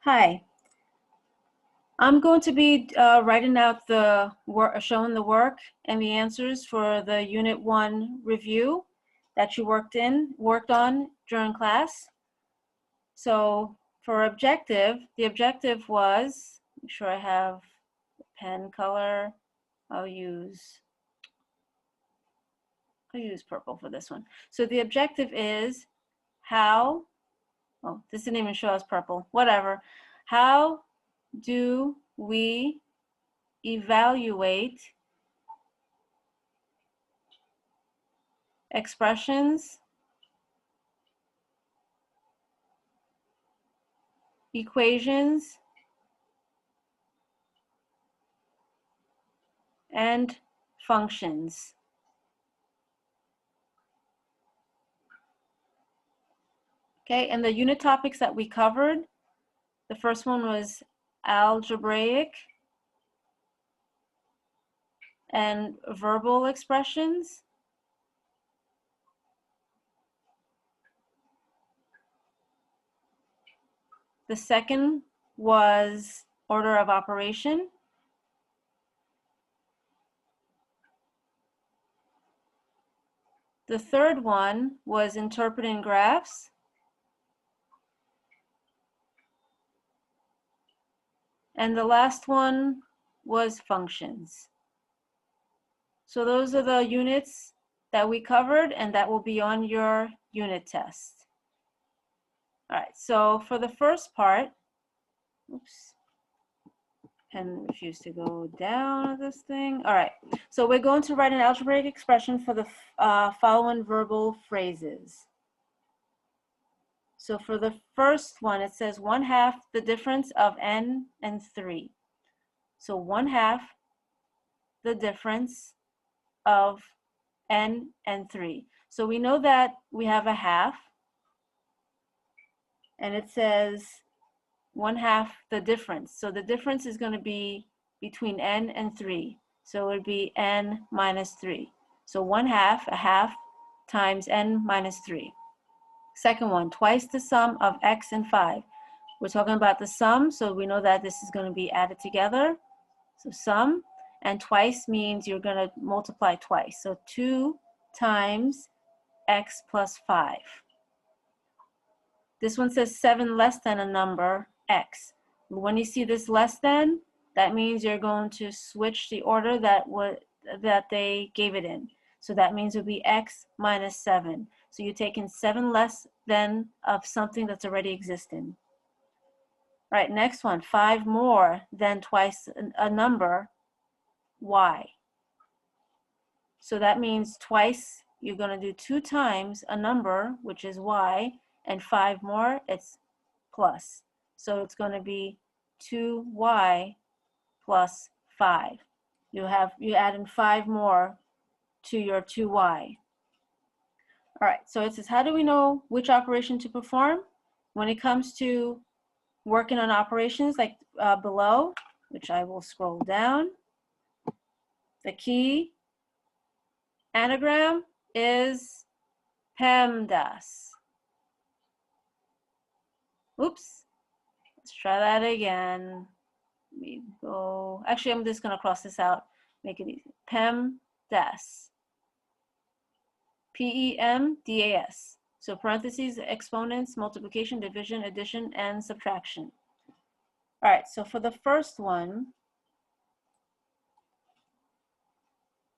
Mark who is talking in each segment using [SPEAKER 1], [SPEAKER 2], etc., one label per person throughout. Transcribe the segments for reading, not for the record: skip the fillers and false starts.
[SPEAKER 1] Hi, I'm going to be writing out the work, showing the work and the answers for the Unit 1 review that you worked on during class. So for objective, the objective was, make sure I have pen color, I'll use purple for this one. So the objective is how, oh, this didn't even show us purple, whatever. How do we evaluate expressions, equations, and functions? Okay, and the unit topics that we covered, the first one was algebraic and verbal expressions. The second was order of operation. The third one was interpreting graphs. And the last one was functions. So those are the units that we covered, and that will be on your unit test. All right, so for the first part, oops, pen refused to go down this thing. All right, so we're going to write an algebraic expression for the following verbal phrases. So for the first one, it says 1/2 the difference of n and 3. So 1/2 the difference of n and 3. So we know that we have a half, and it says 1/2 the difference. So the difference is going to be between n and 3. So it would be n minus 3. So 1/2, a half, times n minus 3. Second one, twice the sum of x and 5. We're talking about the sum, so we know that this is going to be added together. So sum, and twice means you're going to multiply twice. So 2 times x plus 5. This one says 7 less than a number, x. When you see this less than, that means you're going to switch the order that they gave it in. So that means it would be x minus 7. So you're taking 7 less than of something that's already existing. All right, next one, 5 more than twice a number, y. So that means twice, you're going to do 2 times a number, which is y, and 5 more, it's plus. So it's going to be 2y plus 5. You add in 5 more to your 2y. All right, so it says, how do we know which operation to perform? When it comes to working on operations like below, which I will scroll down, the key anagram is Pemdas. Oops, let's try that again. Let me go, actually I'm just going to cross this out, make it easy. Pemdas. P-E-M-D-A-S. So parentheses, exponents, multiplication, division, addition, and subtraction. All right, so for the first one,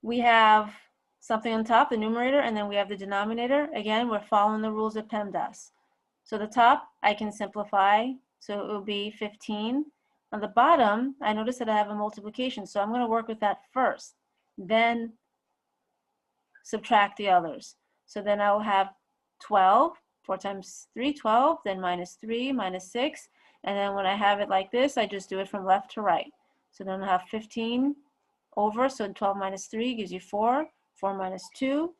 [SPEAKER 1] we have something on top, the numerator, and then we have the denominator. Again, we're following the rules of PEMDAS. So the top, I can simplify, so it will be 15. On the bottom, I notice that I have a multiplication, so I'm going to work with that first, then subtract the others. So then I will have 12, 4 times 3, 12, then minus 3, minus 6, and then when I have it like this, I just do it from left to right. So then I have 15 over, so 12 minus 3 gives you 4, 4 minus 2,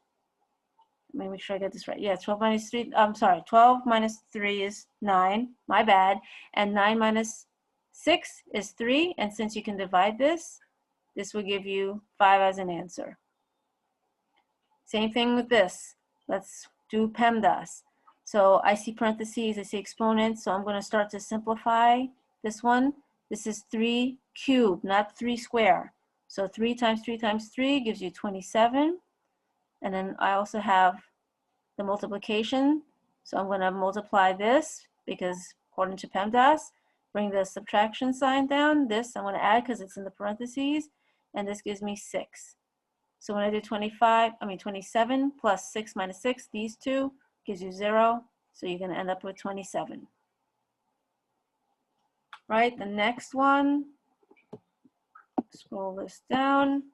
[SPEAKER 1] let me make sure I get this right. Yeah, 12 minus 3, I'm sorry, 12 minus 3 is 9, my bad, and 9 minus 6 is 3, and since you can divide this will give you 5 as an answer. Same thing with this. Let's do PEMDAS. So I see parentheses, I see exponents, so I'm going to start to simplify this one. This is 3 cubed, not 3 square. So 3 times 3 times 3 gives you 27. And then I also have the multiplication. So I'm going to multiply this because according to Pemdas, bring the subtraction sign down. This I'm going to add because it's in the parentheses. And this gives me 6. So when I do 27 plus 6 minus 6, these two gives you 0. So you're going to end up with 27. Right, the next one, scroll this down.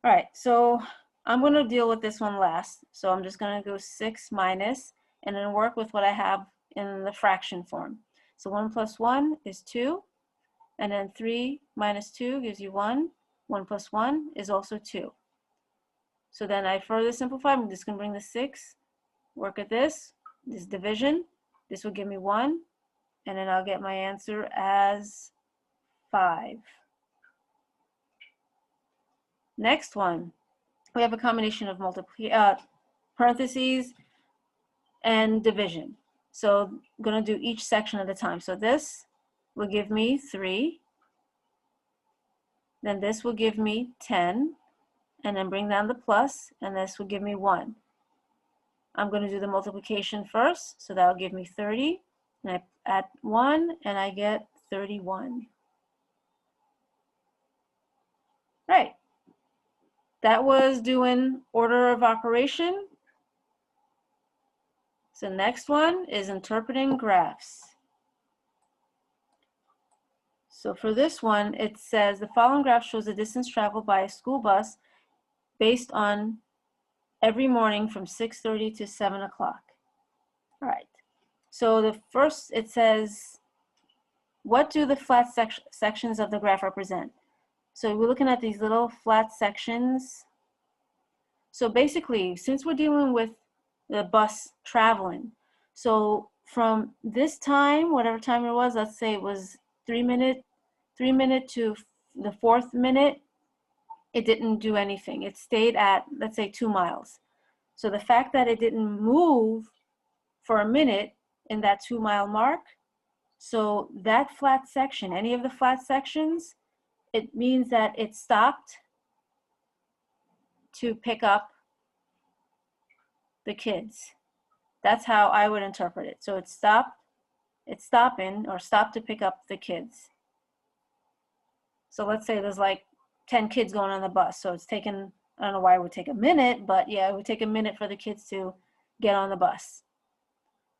[SPEAKER 1] All right, so I'm going to deal with this one last. So I'm just going to go 6 minus and then work with what I have in the fraction form. So 1 plus 1 is 2. And then 3 minus 2 gives you 1. 1 plus 1 is also 2. So then I further simplify. I'm just going to bring the 6, work at this division. This will give me 1. And then I'll get my answer as 5. Next one, we have a combination of parentheses and division. So I'm going to do each section at a time. So this will give me 3. Then this will give me 10. And then bring down the plus, and this will give me 1. I'm going to do the multiplication first, so that will give me 30. And I add 1, and I get 31. Right. That was doing order of operation. So next one is interpreting graphs. So for this one, it says the following graph shows the distance traveled by a school bus based on every morning from 6:30 to 7 o'clock. All right. So the first, it says, what do the flat sections of the graph represent? So we're looking at these little flat sections. So basically, since we're dealing with the bus traveling, so from this time, whatever time it was, let's say it was 3 minute to the 4th minute, it didn't do anything. It stayed at, let's say, 2 miles. So the fact that it didn't move for a minute in that 2 mile mark, so that flat section, any of the flat sections, it means that it stopped to pick up the kids. That's how I would interpret it. So it's stopping or stopped to pick up the kids. So let's say there's like 10 kids going on the bus. So it's taken, I don't know why it would take a minute, but yeah, it would take a minute for the kids to get on the bus.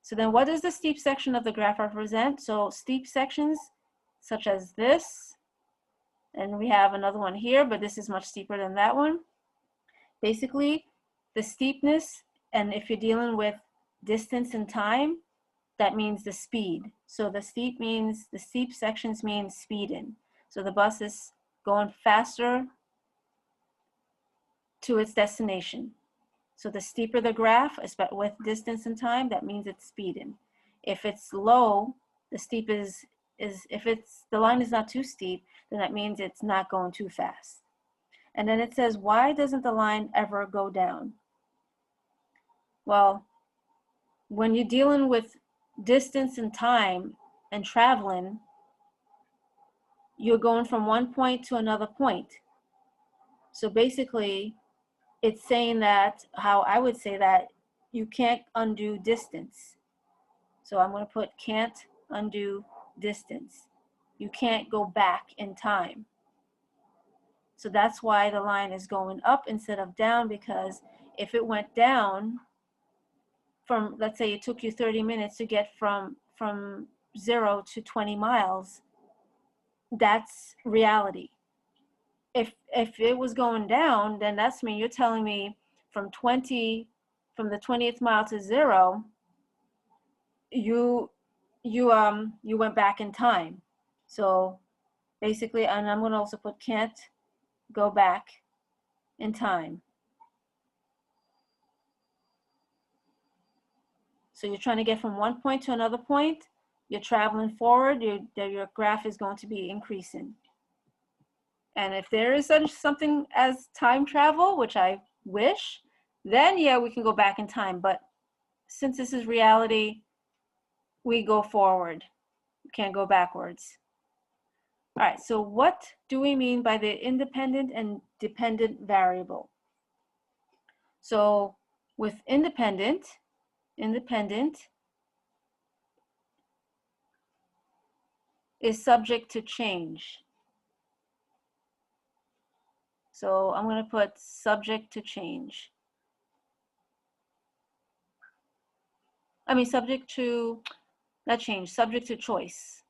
[SPEAKER 1] So then what does the steep section of the graph represent? So steep sections such as this, and we have another one here, but this is much steeper than that one. Basically, the steepness, and if you're dealing with distance and time, that means the speed. So the steep sections mean speeding. So the bus is going faster to its destination. So the steeper the graph, with distance and time, that means it's speeding. If it's low, the steep is if the line is not too steep, then that means it's not going too fast. And then it says, why doesn't the line ever go down? Well, when you're dealing with distance and time and traveling, you're going from one point to another point. So basically, it's saying that, how I would say that, you can't undo distance. So I'm going to put can't undo distance. You can't go back in time. So that's why the line is going up instead of down, because if it went down from, let's say it took you 30 minutes to get from 0 to 20 miles, that's reality. If it was going down, then that's me. You're telling me from the 20th mile to 0, you went back in time. So basically, and I'm going to also put can't go back in time. So you're trying to get from one point to another point, you're traveling forward, your graph is going to be increasing. And if there is such something as time travel, which I wish, then yeah, we can go back in time. But since this is reality, we go forward. We can't go backwards. All right, so what do we mean by the independent and dependent variable? So with independent is subject to change. So I'm going to put subject to change. I mean, subject to, not change, subject to choice.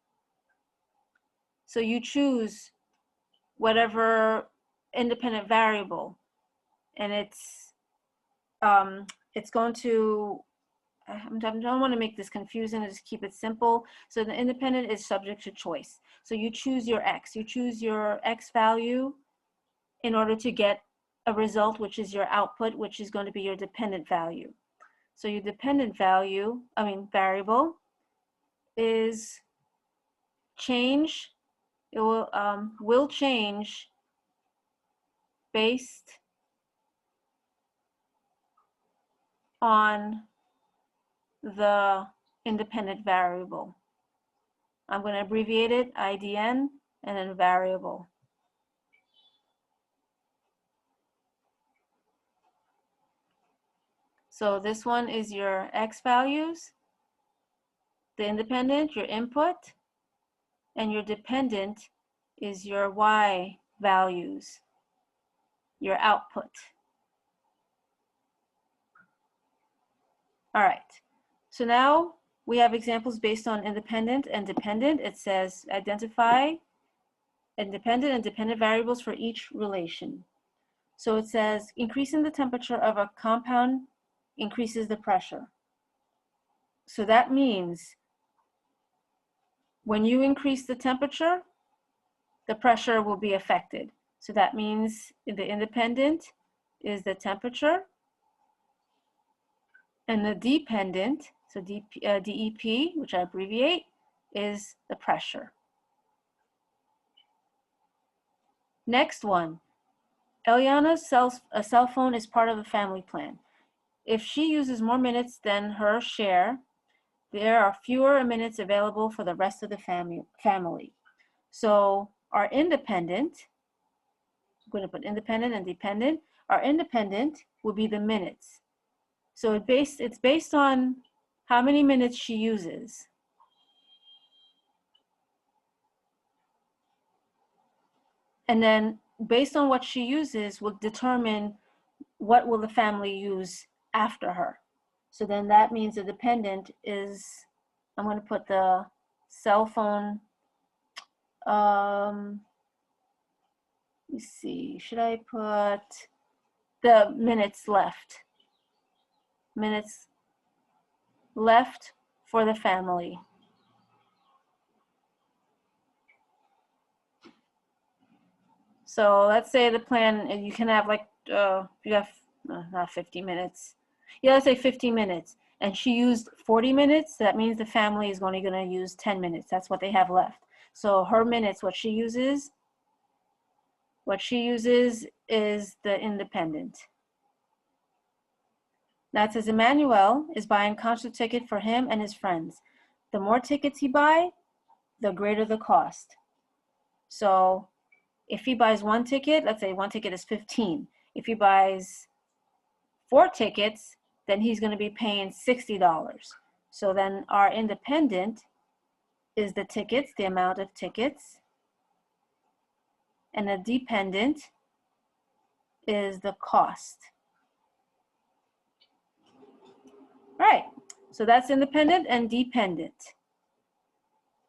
[SPEAKER 1] So you choose whatever independent variable, and it's going to, I don't want to make this confusing, I just keep it simple. So the independent is subject to choice. So you choose your x. You choose your x value in order to get a result, which is your output, which is going to be your dependent value. So your dependent value, variable, is change. It will change based on the independent variable. I'm going to abbreviate it, IDN, and then variable. So this one is your x values, the independent, your input, and your dependent is your y values, your output. All right, so now we have examples based on independent and dependent. It says identify independent and dependent variables for each relation. So it says increasing the temperature of a compound increases the pressure. So that means when you increase the temperature, the pressure will be affected. So that means the independent is the temperature, and the dependent, so DEP, which I abbreviate, is the pressure. Next one, Eliana's cell phone is part of a family plan. If she uses more minutes than her share, there are fewer minutes available for the rest of the family. So our independent, I'm going to put independent and dependent. Our independent will be the minutes. So it's based on how many minutes she uses. And then based on what she uses will determine what will the family use after her. So then that means the dependent is, I'm going to put the cell phone, let me see, should I put the minutes left? Minutes left for the family. So let's say the plan, you can have like, you have, not 50 minutes. Yeah, let's say 50 minutes. And she used 40 minutes. That means the family is only going to use 10 minutes. That's what they have left. So her minutes, what she uses is the independent. Now it says Emmanuel is buying concert ticket for him and his friends. The more tickets he buys, the greater the cost. So if he buys one ticket, let's say one ticket is 15. If he buys 4 tickets, then he's going to be paying $60. So then our independent is the tickets, the amount of tickets, and the dependent is the cost. All right, so that's independent and dependent.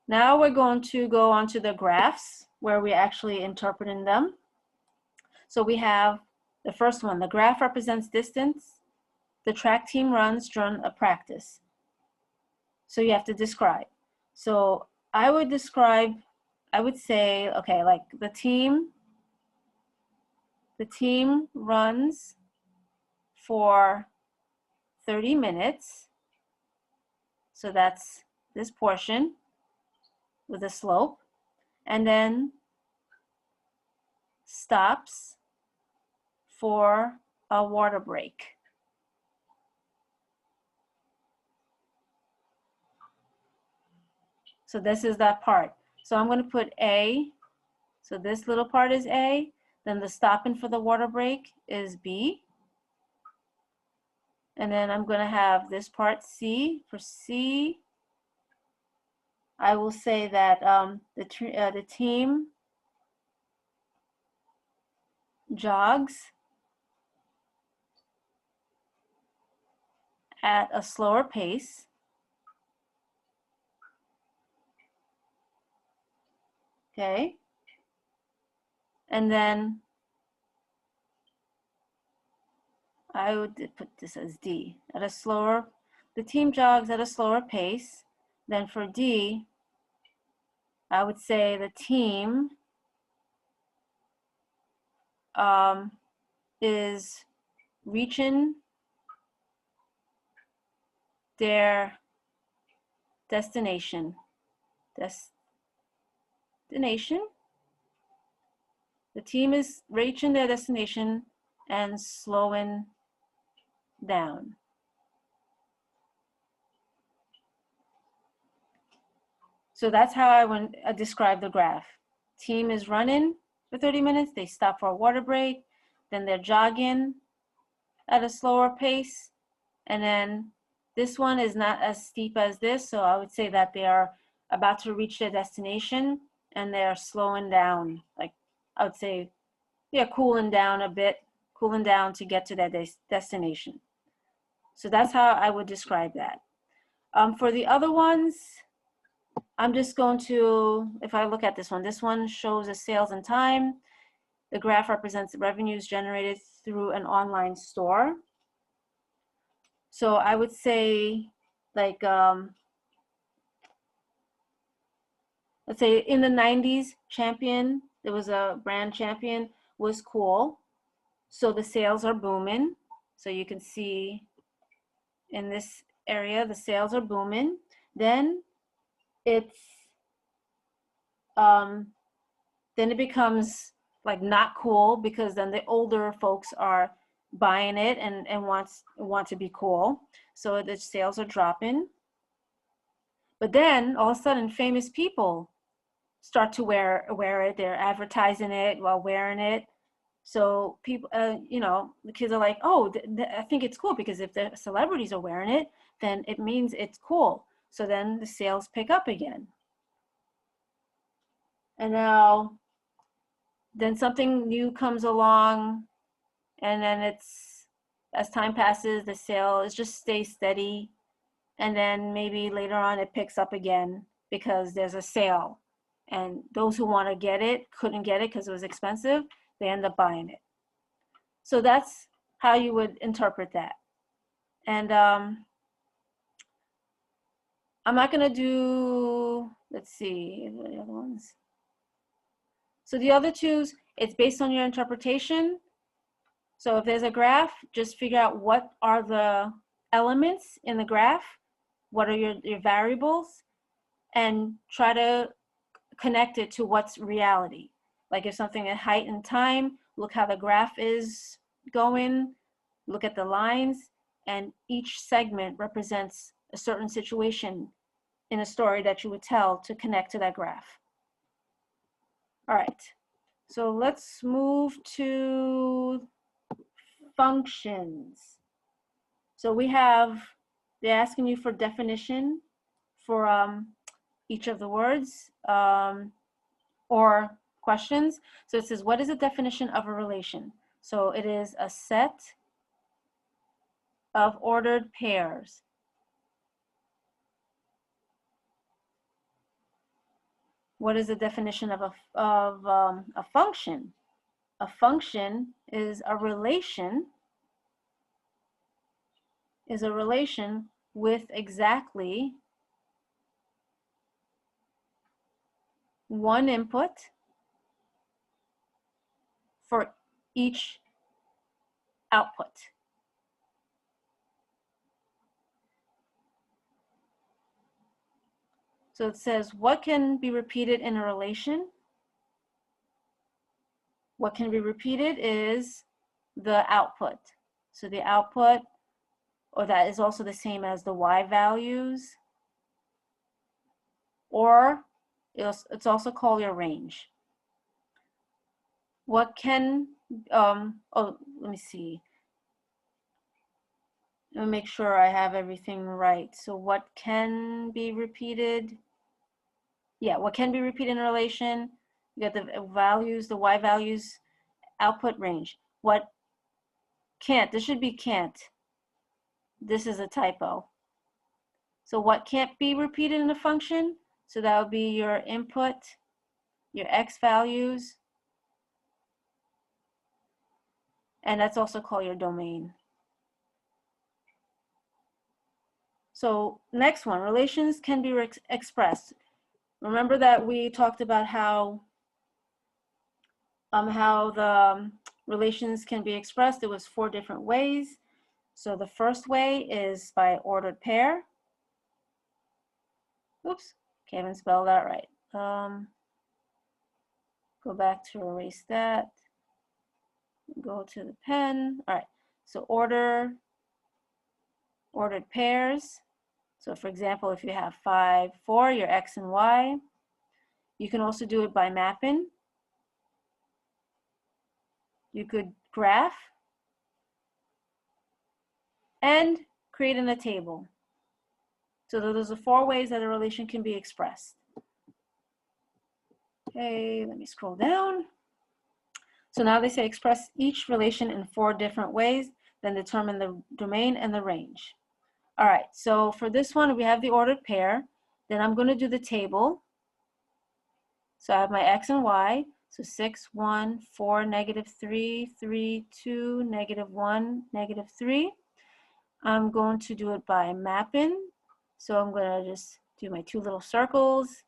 [SPEAKER 1] Now we're going to go on to the graphs where we're actually interpreting them. So we have the first one, the graph represents distance the track team runs during a practice. So you have to describe. So I would say, okay, like the team runs for 30 minutes. So that's this portion with a slope, and then stops for a water break. So this is that part. So I'm going to put A. So this little part is A. Then the stopping for the water break is B. And then I'm going to have this part C. For C, I will say that the team jogs at a slower pace. Okay. And then I would put this as D. The team jogs at a slower pace. Then for D, I would say the team is reaching their destination. The team is reaching their destination and slowing down. So that's how I would describe the graph. Team is running for 30 minutes. They stop for a water break. Then they're jogging at a slower pace. And then this one is not as steep as this. So I would say that they are about to reach their destination and they're slowing down. Like I would say, yeah, cooling down a bit, cooling down to get to their destination. So that's how I would describe that. For the other ones, I'm just going to, if I look at this one shows the sales and time. The graph represents revenues generated through an online store. So I would say, like, let's say in the 90s, Champion, there was a brand Champion, was cool. So the sales are booming. So you can see in this area, the sales are booming. Then it becomes like not cool because then the older folks are buying it and want to be cool. So the sales are dropping. But then all of a sudden famous people start to wear it. They're advertising it while wearing it. So people, the kids are like, oh, I think it's cool because if the celebrities are wearing it, then it means it's cool. So then the sales pick up again. And now, then something new comes along, and then as time passes, the sale just stays steady. And then maybe later on it picks up again because there's a sale. And those who want to get it couldn't get it because it was expensive. They end up buying it. So that's how you would interpret that. And I'm not going to do, let's see, what are the other ones? So the other twos, it's based on your interpretation. So if there's a graph, just figure out what are the elements in the graph, what are your variables, and try to connect it to what's reality. Like if something at height and time, look how the graph is going, look at the lines, and each segment represents a certain situation in a story that you would tell to connect to that graph. All right, so let's move to functions. So they're asking you for definition for each of the words or questions. So it says, what is the definition of a relation? So it is a set of ordered pairs. What is the definition of a function? A function is a relation with exactly one input for each output. So it says, what can be repeated in a relation? What can be repeated is the output. So the output, or that is also the same as the y values. or it's also called your range. What can, oh, let me see. Let me make sure I have everything right. So what can be repeated? Yeah, what can be repeated in a relation? You got the values, the y values, output range. What can't? This should be can't. This is a typo. So what can't be repeated in a function? So that would be your input, your x values, and that's also called your domain. So next one, relations can be expressed. Remember that we talked about how the relations can be expressed. It was 4 different ways. So the first way is by ordered pair. Oops, can't even spell that right. Go back to erase that. Go to the pen. All right, so ordered pairs. So for example, if you have 5, 4, your x and y. You can also do it by mapping. You could graph and create in a table. So those are 4 ways that a relation can be expressed. Okay, let me scroll down. So now they say express each relation in 4 different ways, then determine the domain and the range. All right, so for this one, we have the ordered pair. Then I'm going to do the table. So I have my x and y. So 6, 1, 4, -3, 3, 2, -1, -3. I'm going to do it by mapping. So I'm going to just do my 2 little circles.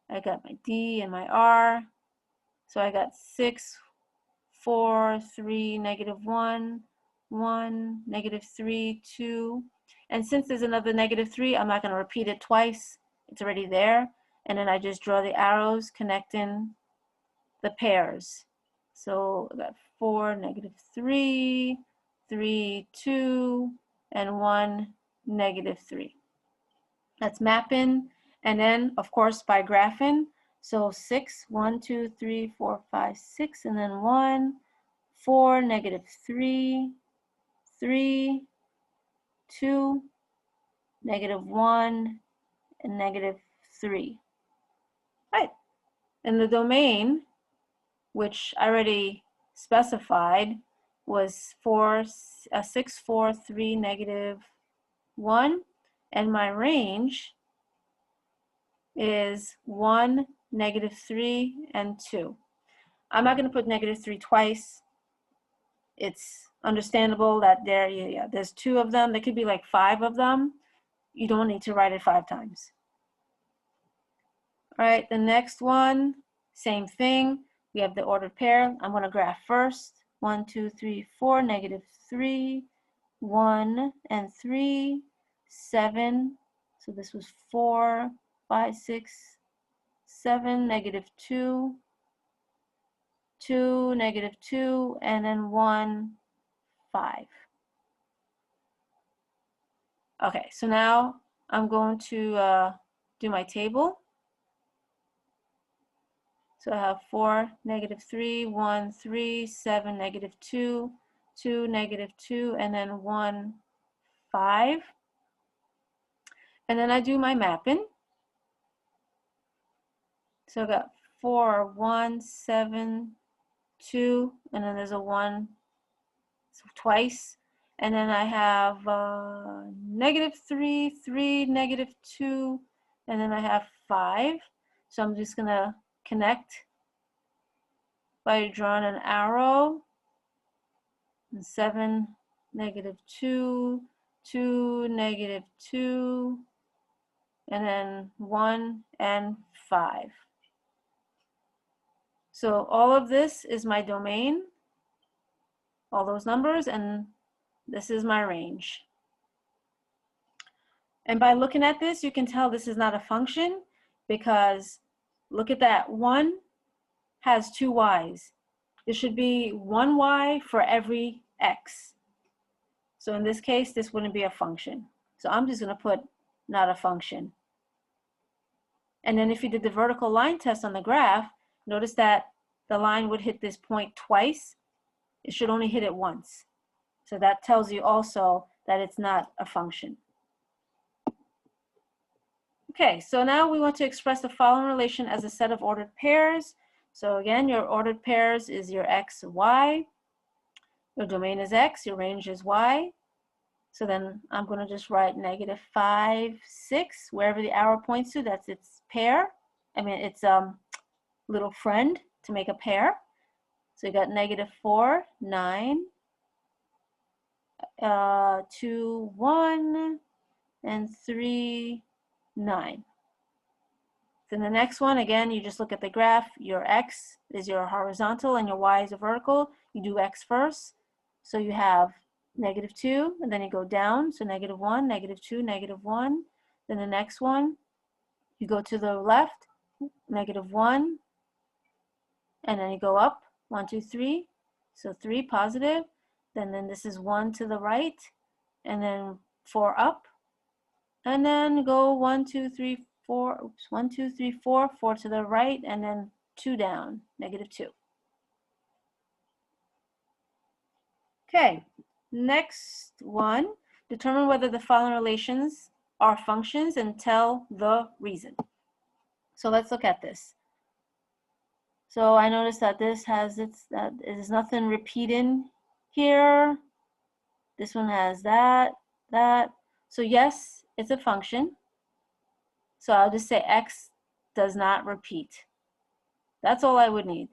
[SPEAKER 1] I got my D and my R. So I got 6, 4, 3, -1, 1, -3, 2. And since there's another -3, I'm not going to repeat it twice. It's already there. And then I just draw the arrows connecting the pairs. So I got 4, -3, 3, 2, and 1, -3. That's mapping. And then, of course, by graphing. So 6, 1, 2, 3, 4, 5, 6, and then 1, 4, -3, 3, 2, -1, and -3. Right. And the domain, which I already specified, was 6, 4, 3, -1. And my range is 1, -3, and 2. I'm not going to put -3 twice. It's understandable that there's 2 of them. There could be like 5 of them. You don't need to write it 5 times. All right, the next one, same thing. We have the ordered pair. I'm going to graph first. 1, 2, 3, 4, -3, 1, and 3, 7. So this was 4, 5, 6, 7, -2, 2, -2, and then 1, 5. Okay, so now I'm going to do my table. So I have 4, -3, 1, 3, 7, -2, 2, -2, and then 1, 5. And then I do my mapping. So I got 4, 1, 7, 2, and then there's a 1 twice. And then I have -3, 3, -2, and then I have 5. So I'm just going to connect by drawing an arrow. And 7, -2, 2, -2, and then 1 and 5. So all of this is my domain, all those numbers, and this is my range. And by looking at this, you can tell this is not a function because look at that, 1 has 2 y's. There should be 1 y for every x. So in this case, this wouldn't be a function. So I'm just going to put not a function. And then if you did the vertical line test on the graph, notice that the line would hit this point twice. It should only hit it once. So that tells you also that it's not a function. Okay, so now we want to express the following relation as a set of ordered pairs. So again, your ordered pairs is your x, y. Your domain is x, your range is y. So then I'm going to just write -5, 6, wherever the arrow points to, that's its pair. I mean, its little friend to make a pair. So you got -4, 9, 2, 1, and 3, 9. Then the next one, again, you just look at the graph. Your x is your horizontal and your y is a vertical. You do x first. So you have -2, and then you go down. So -1, -2, -1. Then the next one, you go to the left, -1, and then you go up, 1, 2, 3. So 3 positive. Then this is 1 to the right, and then 4 up. And then go 1, 2, 3, 4, oops, 1, 2, 3, 4, 4 to the right, and then 2 down, -2. Okay, next one, determine whether the following relations are functions and tell the reason. So let's look at this. So I noticed that this has that there's nothing repeating here. This one has that. So yes, it's a function. So I'll just say x does not repeat. That's all I would need.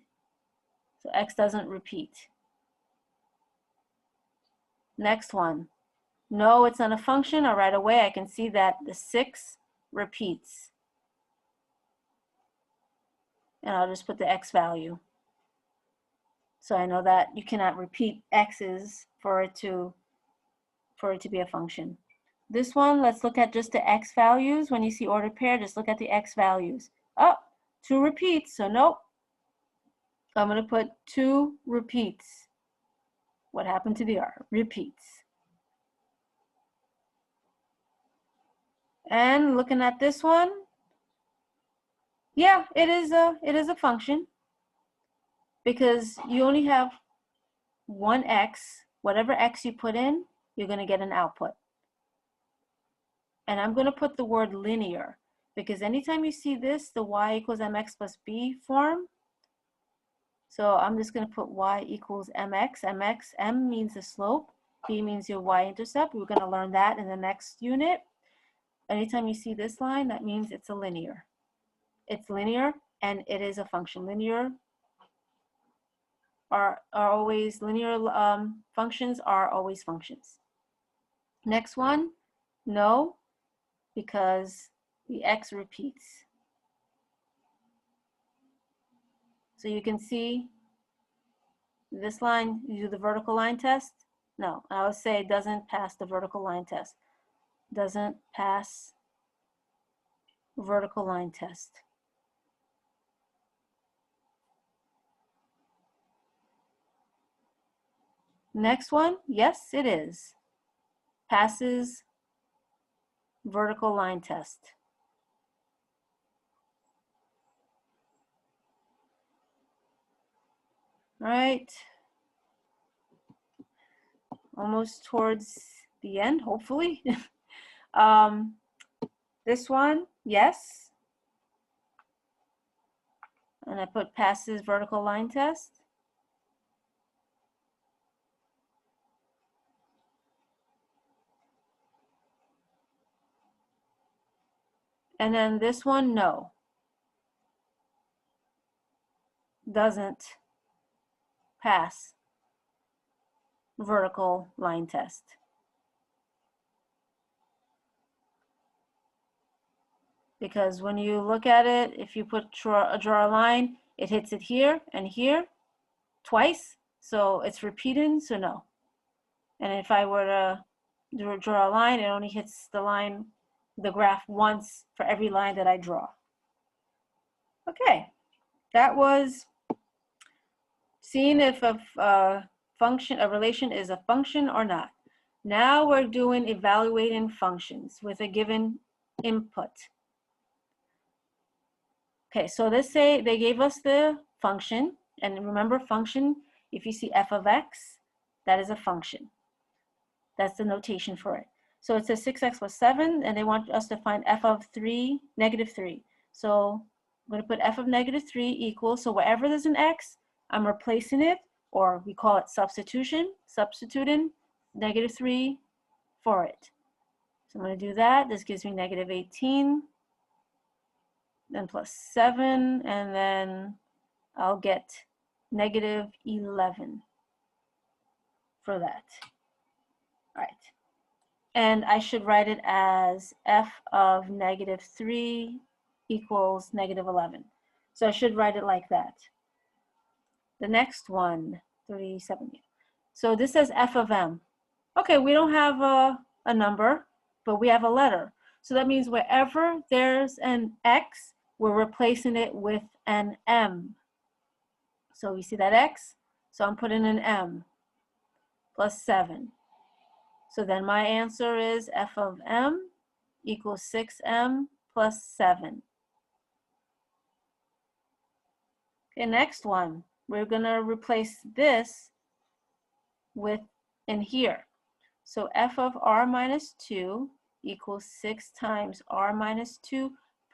[SPEAKER 1] So x doesn't repeat. Next one. No, it's not a function, or right away I can see that the 6 repeats. And I'll just put the x value. So I know that you cannot repeat x's for it to be a function. This one, let's look at just the x values. When you see ordered pair, just look at the x values. Oh, 2 repeats, so nope. I'm going to put 2 repeats. What happened to the R? Repeats. And looking at this one, yeah, it is a function, because you only have one x. Whatever x you put in, you're going to get an output. And I'm going to put the word linear, because anytime you see this, the y equals mx plus b form, so I'm just going to put y equals mx. M means the slope, b means your y-intercept. We're going to learn that in the next unit. Anytime you see this line, that means it's a linear. It's linear, and it is a function. Linear are always linear functions are always functions. Next one, no, because the x repeats. So you can see this line, you do the vertical line test. No, I would say it doesn't pass the vertical line test. Doesn't pass vertical line test. Next one, yes, it is. Passes vertical line test. All right. Almost towards the end, hopefully. This one, yes. And I put passes vertical line test. And then this one, no. Doesn't pass vertical line test. Because when you look at it, if you draw a line, it hits it here and here twice, so it's repeating, so no. And if I were to draw a line, it only hits the line, the graph once for every line that I draw. Okay, that was seeing if a relation is a function or not. Now we're doing evaluating functions with a given input. Okay, so let's say they gave us the function, and remember function, if you see f of x, that is a function. That's the notation for it. So it says 6x plus 7, and they want us to find f of 3, negative 3. So I'm going to put f of negative 3 equals, so wherever there's an x, I'm replacing it, or we call it substitution, substituting negative 3 for it. So I'm going to do that. This gives me negative 18, then plus 7, and then I'll get negative 11 for that. All right. And I should write it as f of negative 3 equals negative 11. So I should write it like that. The next one, 37. So this says f of m. Okay, we don't have a number, but we have a letter. So that means wherever there's an x, we're replacing it with an m. So we see that x, so I'm putting an m plus 7. So then my answer is f of m equals 6m plus 7. Okay, next one. We're going to replace this with in here. So f of r minus 2 equals 6 times r minus 2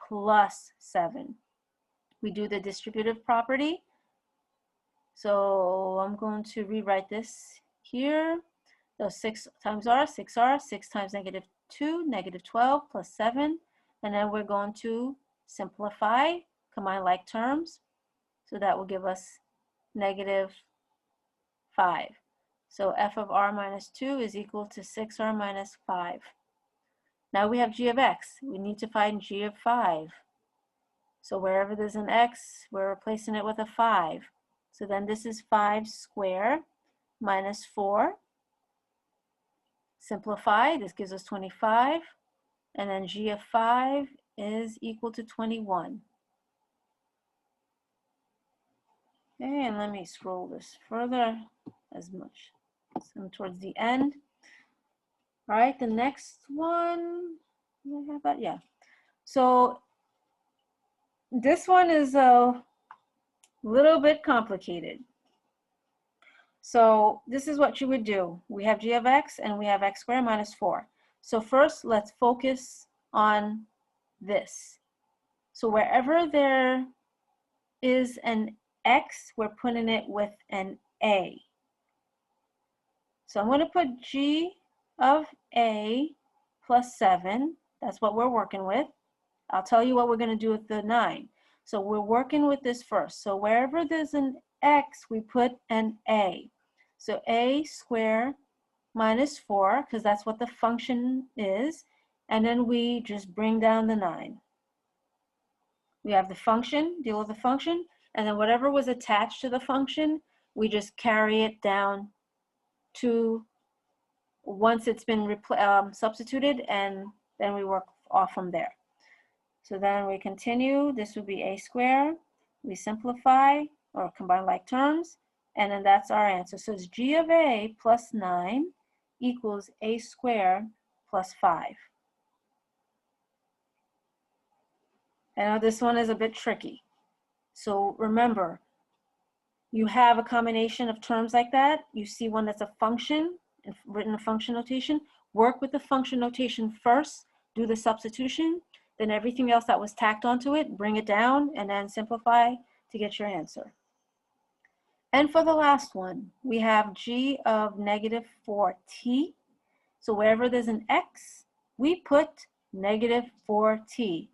[SPEAKER 1] plus 7. We do the distributive property. So I'm going to rewrite this here. So 6 times r, 6r, 6 times negative 2, negative 12 plus 7. And then we're going to simplify, combine like terms. So that will give us negative 5. So f of r minus 2 is equal to 6r minus 5. Now we have g of x. We need to find g of 5. So wherever there's an x, we're replacing it with a 5. So then this is 5 squared minus 4. Simplify, this gives us 25. And then g of 5 is equal to 21. Okay, and let me scroll this further as much. So I'm towards the end. All right, the next one, I have that? Yeah. So this one is a little bit complicated. So this is what you would do. We have g of x and we have x squared minus 4. So first, let's focus on this. So wherever there is an x, we're putting it with an a. So I'm going to put g of a plus 7. That's what we're working with. I'll tell you what we're going to do with the 9. So we're working with this first. So wherever there's an x, we put an a. So a squared minus 4, because that's what the function is. And then we just bring down the 9. We have the function, deal with the function, and then whatever was attached to the function, we just carry it down to once it's been substituted, and then we work off from there. So then we continue. This would be a squared. We simplify or combine like terms, and then that's our answer. So it's g of a plus 9 equals a squared plus 5. I know this one is a bit tricky. So remember, you have a combination of terms like that. You see one that's a function, written in function notation. Work with the function notation first, do the substitution, then everything else that was tacked onto it, bring it down, and then simplify to get your answer. And for the last one, we have g of negative 4t. So wherever there's an x, we put negative 4t.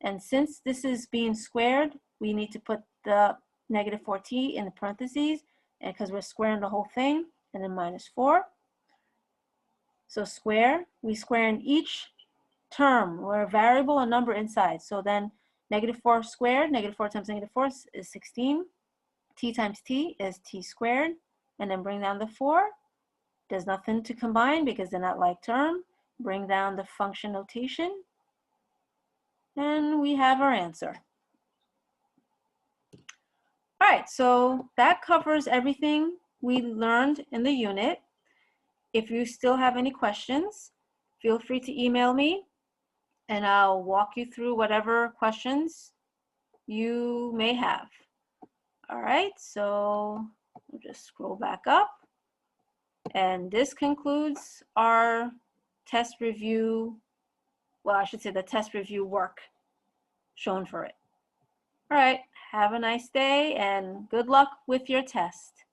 [SPEAKER 1] And since this is being squared, we need to put the negative 4t in the parentheses, and because we're squaring the whole thing, and then minus 4. So square, we square in each term. We're a variable, a number inside. So then negative 4 squared, negative 4 times negative 4 is 16. T times t is t squared. And then bring down the 4. There's nothing to combine because they're not like term. Bring down the function notation. And we have our answer. All right, so that covers everything we learned in the unit. If you still have any questions, feel free to email me and I'll walk you through whatever questions you may have. All right, so we'll just scroll back up. And this concludes our test review. Well, I should say the test review work shown for it. All right, have a nice day and good luck with your test.